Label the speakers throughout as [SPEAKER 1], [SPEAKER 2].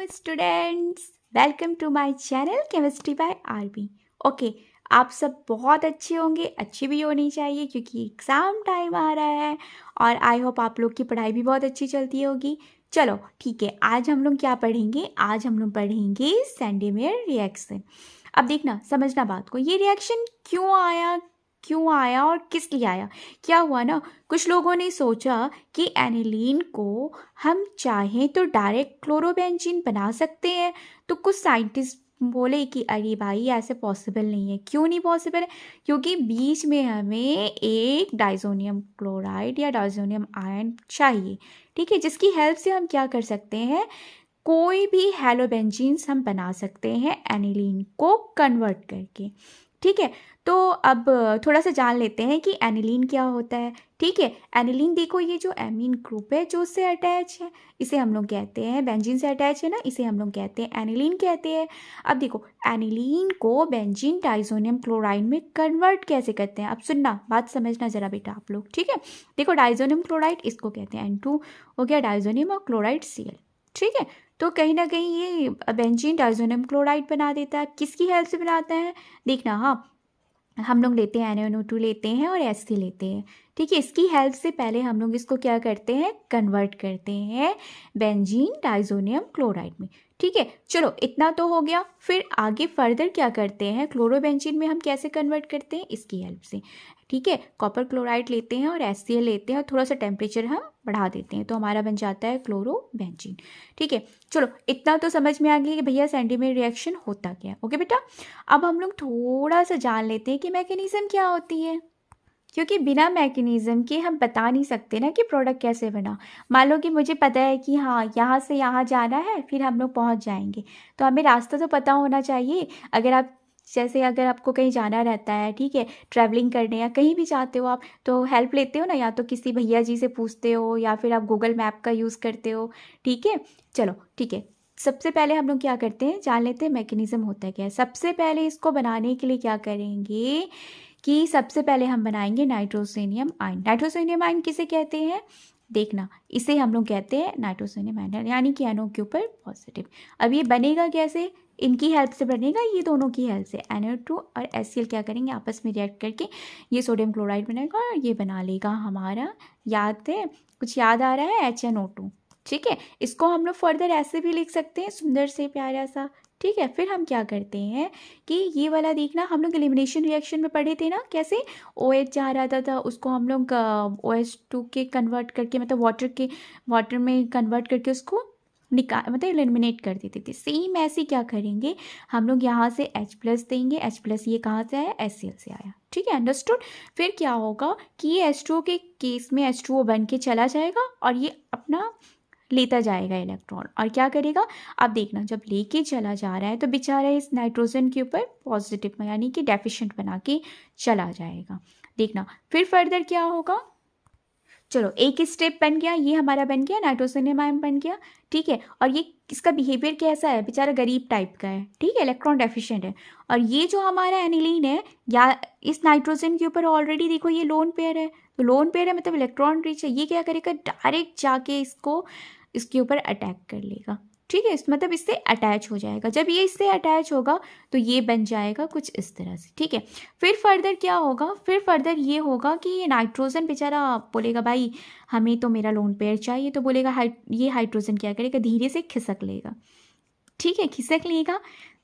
[SPEAKER 1] Students, welcome to my channel chemistry by R B. Okay, आप सब बहुत अच्छे होंगे, अच्छी भी होनी चाहिए क्योंकि एग्ज़ाम टाइम आ रहा है और आई होप आप लोग की पढ़ाई भी बहुत अच्छी चलती होगी। चलो ठीक है, आज हम लोग क्या पढ़ेंगे? आज हम लोग पढ़ेंगे सेंटीमेयर रिएक्शन। अब देखना, समझना बात को, ये रिएक्शन क्यों आया और किस लिए आया? क्या हुआ ना, कुछ लोगों ने सोचा कि एनिलीन को हम चाहें तो डायरेक्ट क्लोरोबेंजीन बना सकते हैं। तो कुछ साइंटिस्ट बोले कि अरे भाई ऐसे पॉसिबल नहीं है। क्यों नहीं पॉसिबल है? क्योंकि बीच में हमें एक डाइजोनियम क्लोराइड या डाइजोनियम आयन चाहिए, ठीक है, जिसकी हेल्प से हम क्या कर सकते हैं, कोई भी हेलोबेंजीन्स हम बना सकते हैं एनिलीन को कन्वर्ट करके। ठीक है, तो अब थोड़ा सा जान लेते हैं कि एनिलीन क्या होता है। ठीक है, एनिलीन देखो, ये जो एमीन ग्रुप है जो उससे अटैच है, इसे हम लोग कहते हैं, बेंजीन से अटैच है ना, इसे हम लोग कहते हैं एनिलीन कहते हैं। अब देखो, एनिलीन को बेंजीन डाइजोनियम क्लोराइड में कन्वर्ट कैसे करते हैं? अब सुनना, बात समझना ज़रा बेटा आप लोग। ठीक है, देखो, डाइजोनियम क्लोराइड इसको कहते हैं, N2 हो गया डाइजोनियम और क्लोराइड Cl। ठीक है, तो कहीं ना कहीं ये बेंजीन डाइजोनियम क्लोराइड बना देता है। किसकी हेल्प से बनाता है? देखना, हाँ, हम लोग लेते हैं NaNO2 लेते हैं और H3 लेते हैं। ठीक है, इसकी हेल्प से पहले हम लोग इसको क्या करते हैं, कन्वर्ट करते हैं बेंजीन डाइजोनियम क्लोराइड में। ठीक है, चलो इतना तो हो गया। फिर आगे फर्दर क्या करते हैं, क्लोरोबेंजीन में हम कैसे कन्वर्ट करते हैं, इसकी हेल्प से। ठीक है, कॉपर क्लोराइड लेते हैं और HCl लेते हैं और थोड़ा सा टेम्परेचर हम बढ़ा देते हैं तो हमारा बन जाता है क्लोरोबेंजीन। ठीक है, चलो इतना तो समझ में आ गया कि भैया सेंटीमेयर रिएक्शन होता क्या है। ओके बेटा, अब हम लोग थोड़ा सा जान लेते हैं कि मैकेनिज्म क्या होती है, क्योंकि बिना मैकेनिज्म के हम बता नहीं सकते ना कि प्रोडक्ट कैसे बना। मान लो कि मुझे पता है कि हाँ यहाँ से यहाँ जाना है, फिर हम लोग पहुँच जाएंगे, तो हमें रास्ता तो पता होना चाहिए। अगर आपको कहीं जाना रहता है, ठीक है, ट्रैवलिंग करने या कहीं भी जाते हो आप, तो हेल्प लेते हो ना, या तो किसी भैया जी से पूछते हो या फिर आप गूगल मैप का यूज़ करते हो। ठीक है, चलो ठीक है, सबसे पहले हम लोग क्या करते हैं, जान लेते हैं मैकेनिज्म होता है क्या है। सबसे पहले इसको बनाने के लिए क्या करेंगे कि सबसे पहले हम बनाएंगे नाइट्रोसेनियम आयन। नाइट्रोसेनियम आयन किसे कहते हैं? देखना, इसे हम लोग कहते हैं नाइट्रोसेनियम आयन, यानी कि NO के ऊपर पॉजिटिव। अब ये बनेगा कैसे? इनकी हेल्प से बनेगा, ये दोनों की हेल्प से। NO2 और HCl क्या करेंगे, आपस में रिएक्ट करके ये सोडियम क्लोराइड बनेगा और ये बना लेगा हमारा, याद है, कुछ याद आ रहा है, HNO2। ठीक है, इसको हम लोग फर्दर ऐसे भी लिख सकते हैं, सुंदर से प्यारा सा। ठीक है, फिर हम क्या करते हैं कि ये वाला देखना, हम लोग एलिमिनेशन रिएक्शन में पढ़े थे ना, कैसे OH जहाँ रहता था उसको हम लोग OH2 के कन्वर्ट करके, मतलब वाटर में कन्वर्ट करके उसको मतलब एलिमिनेट कर देते थे। सेम ऐसे क्या करेंगे, हम लोग यहाँ से H+ देंगे। H+ ये कहाँ से आया, HCl से आया। ठीक है, अंडरस्टूड। फिर क्या होगा कि ये H2O के केस में H2O बन के चला जाएगा और ये अपना लेता जाएगा इलेक्ट्रॉन, और क्या करेगा, अब देखना, जब लेके चला जा रहा है तो बेचारा इस नाइट्रोजन के ऊपर पॉजिटिव में, यानी कि डेफिशिएंट बना के चला जाएगा। देखना फिर फर्दर क्या होगा। चलो एक स्टेप बन गया, ये हमारा बन गया नाइट्रोजन आयन बन गया। ठीक है, और ये इसका बिहेवियर कैसा है, बेचारा गरीब टाइप का है। ठीक है, इलेक्ट्रॉन डेफिशिएंट है। और ये जो हमारा एनिलीन है, या इस नाइट्रोजन के ऊपर ऑलरेडी देखो ये लोन पेयर है, तो लोन पेयर है मतलब इलेक्ट्रॉन रिच है। ये क्या करेगा, डायरेक्ट जाके इसके ऊपर अटैक कर लेगा। ठीक है, मतलब इससे अटैच हो जाएगा। जब ये इससे अटैच होगा तो ये बन जाएगा कुछ इस तरह से। ठीक है, फिर फर्दर क्या होगा, फिर फर्दर ये होगा कि ये नाइट्रोजन बेचारा बोलेगा भाई हमें तो मेरा लोन पेयर चाहिए, तो बोलेगा ये हाइड्रोजन क्या करेगा, धीरे से खिसक लेगा। ठीक है, खिसक लेगा।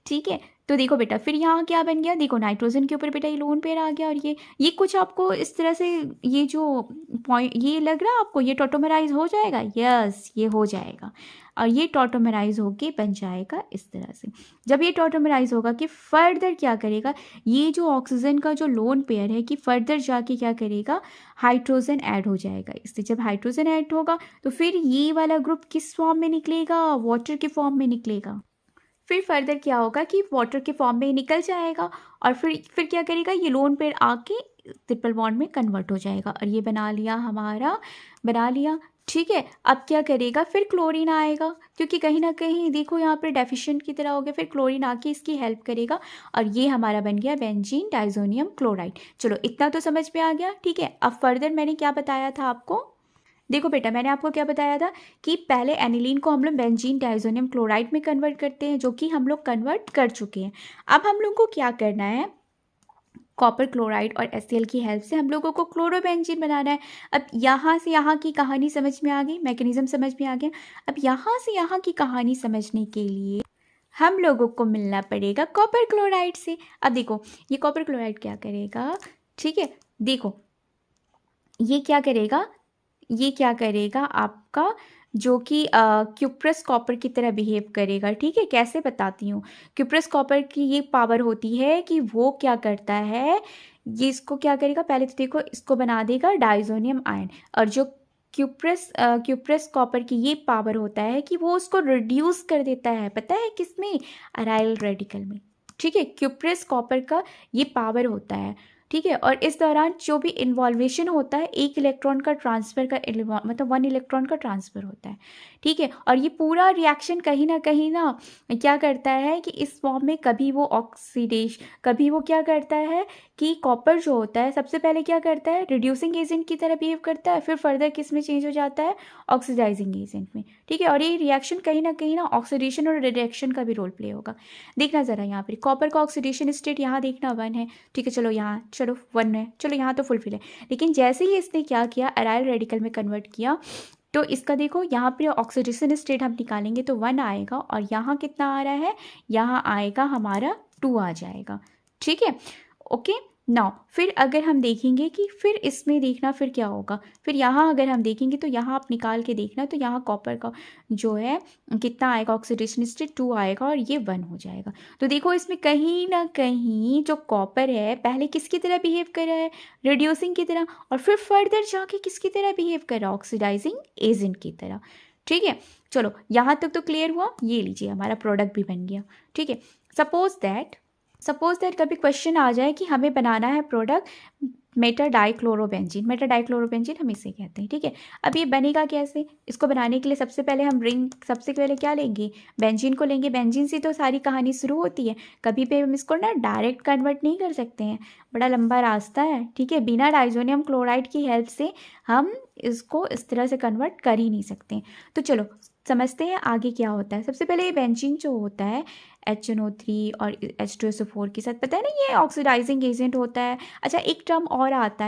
[SPEAKER 1] ठीक है, तो देखो बेटा, फिर यहाँ क्या बन गया, देखो नाइट्रोजन के ऊपर बेटा ये लोन पेयर आ गया, और ये कुछ आपको इस तरह से, ये जो पॉइंट ये लग रहा है आपको, ये टॉटोमराइज हो जाएगा। यस, ये हो जाएगा, और ये टॉटोमराइज होके बन जाएगा इस तरह से। जब ये टॉटोमराइज होगा कि फर्दर क्या करेगा, ये जो ऑक्सीजन का जो लोन पेयर है कि फर्दर जाके क्या करेगा, हाइड्रोजन ऐड हो जाएगा इससे। जब हाइड्रोजन ऐड होगा तो फिर ये वाला ग्रुप किस फॉर्म में निकलेगा, वाटर के फॉर्म में निकलेगा। फिर फर्दर क्या होगा कि वाटर के फॉर्म में निकल जाएगा, और फिर क्या करेगा, ये लोन पेयर आके ट्रिपल बॉन्ड में कन्वर्ट हो जाएगा, और ये बना लिया। ठीक है, अब क्या करेगा, फिर क्लोरीन आएगा, क्योंकि कहीं ना कहीं देखो यहाँ पर डेफिशिएंट की तरह हो गया, फिर क्लोरीन आके इसकी हेल्प करेगा, और ये हमारा बन गया बेंजीन डाइजोनियम क्लोराइड। चलो इतना तो समझ में आ गया। ठीक है, अब फर्दर मैंने क्या बताया था आपको, देखो बेटा, मैंने आपको क्या बताया था कि पहले एनिलीन को हम लोग बेंजीन डाइज़ोनियम क्लोराइड में कन्वर्ट करते हैं, जो कि हम लोग कन्वर्ट कर चुके हैं। अब हम लोग को क्या करना है, कॉपर क्लोराइड और HCl की हेल्प से हम लोगों को क्लोरोबेंजीन बनाना है। अब यहाँ से यहाँ की कहानी समझ में आ गई, मैकेनिज्म समझ में आ गया। अब यहाँ से यहाँ की कहानी समझने के लिए हम लोगों को मिलना पड़ेगा कॉपर क्लोराइड से। अब देखो ये कॉपर क्लोराइड क्या करेगा, ठीक है, देखो ये क्या करेगा, ये क्या करेगा आपका, जो कि क्यूप्रस कॉपर की तरह बिहेव करेगा। ठीक है, कैसे बताती हूँ। क्यूप्रस कॉपर की ये पावर होती है कि वो क्या करता है, ये इसको क्या करेगा, पहले तो देखो इसको बना देगा डाइज़ोनियम आयन। और जो क्यूप्रस कॉपर की ये पावर होता है कि वो उसको रिड्यूस कर देता है, पता है किसमें, अराइल रेडिकल में। ठीक है, क्यूप्रस कॉपर का ये पावर होता है। ठीक है, और इस दौरान जो भी इन्वॉल्वेशन होता है, एक इलेक्ट्रॉन का ट्रांसफ़र का मतलब 1 इलेक्ट्रॉन का ट्रांसफ़र होता है। ठीक है, और ये पूरा रिएक्शन कहीं ना क्या करता है कि इस फॉर्म में कभी वो ऑक्सीडेशन, कभी वो क्या करता है कि कॉपर जो होता है सबसे पहले क्या करता है, रिड्यूसिंग एजेंट की तरह बिहेव करता है, फिर फर्दर किस में चेंज हो जाता है, ऑक्सीडाइजिंग एजेंट में। ठीक है, और ये रिएक्शन कहीं ना ऑक्सीडेशन और रिडक्शन का भी रोल प्ले होगा। देखना ज़रा यहाँ पर कॉपर का ऑक्सीडेशन स्टेट यहाँ देखना 1 है। ठीक है, चलो यहाँ चलो 1 है, चलो यहाँ तो फुलफिल है। लेकिन जैसे ही इसने क्या किया, अराइल रेडिकल में कन्वर्ट किया, तो इसका देखो यहाँ पे ऑक्सीडेशन स्टेट हम निकालेंगे तो 1 आएगा, और यहाँ कितना आ रहा है, यहाँ आएगा हमारा 2 आ जाएगा। ठीक है, ओके। नाउ फिर अगर हम देखेंगे कि फिर इसमें देखना फिर क्या होगा, फिर यहाँ अगर हम देखेंगे तो यहाँ आप निकाल के देखना, तो यहाँ कॉपर का जो है कितना आएगा, ऑक्सीडेशन स्टेट 2 आएगा और ये 1 हो जाएगा। तो देखो इसमें कहीं ना कहीं जो कॉपर है पहले किसकी तरह बिहेव कर रहा है, रिड्यूसिंग की तरह, और फिर फर्दर जाके किसकी तरह बिहेव कर रहा है, ऑक्सीडाइजिंग एजेंट की तरह। ठीक है, चलो यहाँ तक तो क्लियर हुआ। ये लीजिए हमारा प्रोडक्ट भी बन गया। ठीक है, सपोज दैट कभी क्वेश्चन आ जाए कि हमें बनाना है प्रोडक्ट मेटा डाइक्लोरोबेंजीन हम इसे कहते हैं। ठीक है, अब ये बनेगा कैसे, इसको बनाने के लिए सबसे पहले क्या लेंगे, बेंजीन को लेंगे। बेंजीन से तो सारी कहानी शुरू होती है, कभी भी हम इसको ना डायरेक्ट कन्वर्ट नहीं कर सकते हैं, बड़ा लंबा रास्ता है। ठीक है, बिना डाइज़ोनियम क्लोराइड की हेल्प से हम इसको इस तरह से कन्वर्ट कर ही नहीं सकते। तो चलो समझते हैं आगे क्या होता है। सबसे पहले ये बेंजीन जो होता है HNO3 और H2SO4 के साथ, पता है ना, ये ऑक्सीडाइजिंग एजेंट होता है। अच्छा, एक टर्म और आता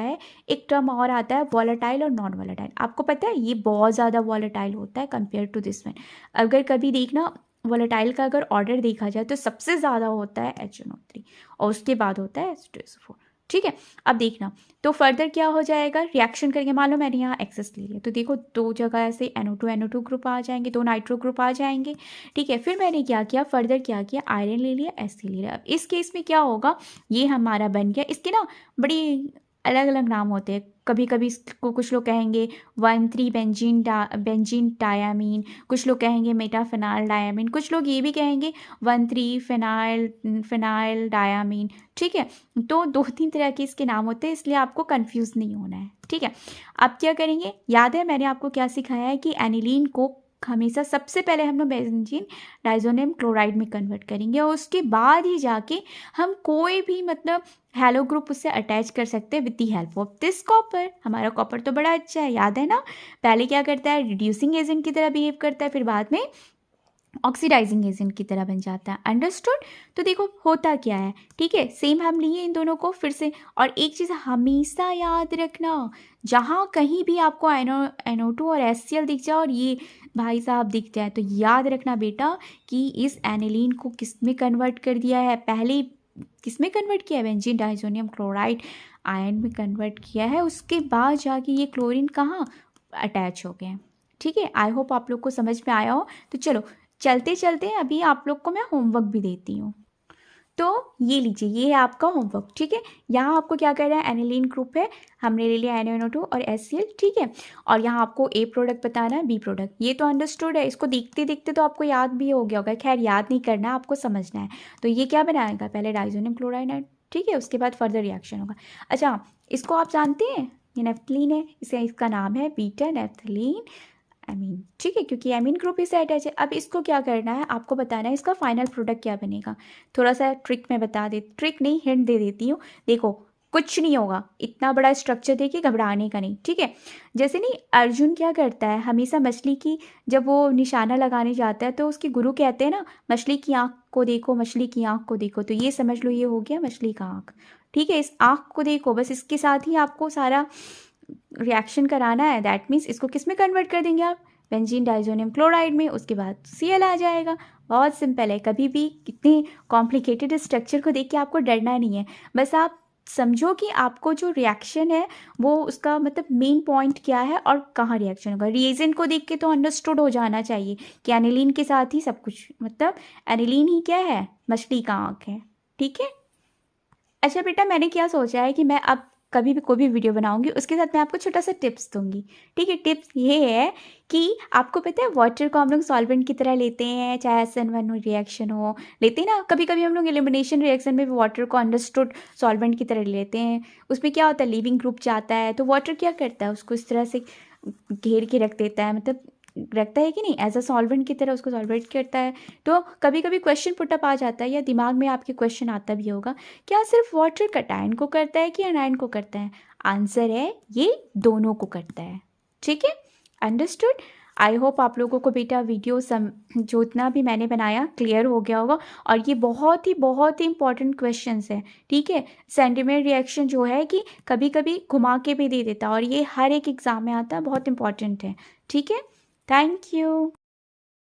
[SPEAKER 1] है वॉलेटाइल और नॉन वॉलेटाइल। आपको पता है ये बहुत ज़्यादा वॉलेटाइल होता है कंपेयर टू दिस वन। अगर कभी देखना वॉलेटाइल का अगर ऑर्डर देखा जाए तो सबसे ज़्यादा होता है HNO3 और उसके बाद होता है H2SO4। ठीक है, अब देखना तो फर्दर क्या हो जाएगा, रिएक्शन करके, मान लो मैंने यहाँ एक्सेस ले लिया, तो देखो 2 जगह ऐसे NO2 ग्रुप आ जाएंगे, 2 नाइट्रो ग्रुप आ जाएंगे। ठीक है, फिर मैंने क्या किया, फर्दर क्या किया, आयरन ले लिया, Sc ले लिया। अब इस केस में क्या होगा, ये हमारा बन गया। इसके ना बड़ी अलग अलग नाम होते हैं, कभी कभी इसको कुछ लोग कहेंगे 1,3 बेंजीन डायामीन, कुछ लोग कहेंगे मेटाफेनाइल डायामीन, कुछ लोग ये भी कहेंगे 1,3 फेनाइल डायामीन। ठीक है, तो 2-3 तरह के इसके नाम होते हैं, इसलिए आपको कंफ्यूज नहीं होना है। ठीक है, अब क्या करेंगे, याद है मैंने आपको क्या सिखाया है कि एनिलीन को हमेशा सबसे पहले हम लोग बेंजीन डाइज़ोनियम क्लोराइड में कन्वर्ट करेंगे, और उसके बाद ही जाके हम कोई भी मतलब हेलो ग्रुप उससे अटैच कर सकते हैं with the help of this copper. हमारा कॉपर तो बड़ा अच्छा है, याद है ना, पहले क्या करता है, रिड्यूसिंग एजेंट की तरह बिहेव करता है, फिर बाद में ऑक्सीडाइजिंग एजेंट की तरह बन जाता है। अंडरस्टूड। तो देखो होता क्या है, ठीक है, सेम हम लिए इन दोनों को फिर से। और एक चीज़ हमेशा याद रखना, जहाँ कहीं भी आपको NO2 और HCl दिख जाए और ये भाई साहब दिख जाए, तो याद रखना बेटा कि इस एनिलीन को किस में कन्वर्ट कर दिया है, पहले किस में कन्वर्ट किया है, बेंजीन डाइज़ोनियम क्लोराइड आयन में कन्वर्ट किया है, उसके बाद जाके ये क्लोरीन कहाँ अटैच हो गए हैं। ठीक है, आई होप आप लोग को समझ में आया हो। तो चलो चलते चलते अभी आप लोग को मैं होमवर्क भी देती हूँ। तो ये लीजिए, ये है आपका होमवर्क। ठीक है, यहाँ आपको क्या कर रहा है, एनिलीन ग्रुप है, हमने ले लिया NaNO2 और HCl। ठीक है, और यहाँ आपको A प्रोडक्ट बताना है, B प्रोडक्ट, ये तो अंडरस्टूड है, इसको देखते देखते तो आपको याद भी हो गया होगा। खैर याद नहीं करना, आपको समझना है। तो ये क्या बनाएगा, पहले डाइज़ोनियम क्लोराइड, ठीक है, उसके बाद फर्दर रिएक्शन होगा। अच्छा, इसको आप जानते हैं, ये नेफ्थलीन है, इसका नाम है बीटा नेफ्थलीन एमीन। ठीक है, क्योंकि एमीन ग्रुप इससे अटैच है। अब इसको क्या करना है, आपको बताना है इसका फाइनल प्रोडक्ट क्या बनेगा। थोड़ा सा ट्रिक में बता दे, ट्रिक नहीं हिंट दे देती हूँ। देखो कुछ नहीं होगा, इतना बड़ा स्ट्रक्चर देखिए, घबराने का नहीं, ठीक है। जैसे नहीं, अर्जुन क्या करता है हमेशा मछली की, जब वो निशाना लगाने जाता है तो उसके गुरु कहते हैं ना, मछली की आँख को देखो, मछली की आँख को देखो, तो ये समझ लो ये हो गया मछली का आँख, ठीक है। इस आँख को देखो, बस इसके साथ ही आपको सारा रिएक्शन कराना है। दैट मीन्स इसको किस में कन्वर्ट कर देंगे आप, बेंजीन डाइजोनियम क्लोराइड में, उसके बाद Cl आ जाएगा। बहुत सिंपल है, कभी भी इतने कॉम्प्लिकेटेड स्ट्रक्चर को देख के आपको डरना नहीं है, बस आप समझो कि आपको जो रिएक्शन है वो उसका मतलब मेन पॉइंट क्या है और कहाँ रिएक्शन होगा। रिएजेंट को देख के तो अंडरस्टूड हो जाना चाहिए कि एनिलीन के साथ ही सब कुछ, मतलब एनिलीन ही क्या है, मछली का आँख है, ठीक है। अच्छा बेटा, मैंने क्या सोचा है कि मैं अब कभी भी कोई भी वीडियो बनाऊंगी उसके साथ मैं आपको छोटा सा टिप्स दूंगी, ठीक है। टिप्स ये है कि आपको पता है वाटर को हम लोग सॉल्वेंट की तरह लेते हैं, चाहे SN1 रिएक्शन हो, लेते हैं ना, कभी कभी हम लोग एलिमिनेशन रिएक्शन में वाटर को अंडरस्टूड सॉल्वेंट की तरह लेते हैं। उसमें क्या होता है, लिविंग ग्रुप जाता है तो वाटर क्या करता है, उसको इस तरह से घेर के रख देता है, मतलब रखता है कि नहीं, एज अ सॉल्वेंट की तरह उसको सॉल्वेट करता है। तो कभी कभी क्वेश्चन पुटअप आ जाता है या दिमाग में आपके क्वेश्चन आता भी होगा, क्या सिर्फ वाटर कटायन को करता है कि एनायन को करता है। आंसर है ये दोनों को करता है, ठीक है। अंडरस्टूड। आई होप आप लोगों को बेटा वीडियो जो इतना भी मैंने बनाया क्लियर हो गया होगा, और ये बहुत ही इंपॉर्टेंट क्वेश्चंस हैं, ठीक है। सेंटीमेंट रिएक्शन जो है कि कभी कभी घुमा के भी दे देता है, और ये हर एक एग्जाम में आता है, बहुत इंपॉर्टेंट है, ठीक है। Thank you.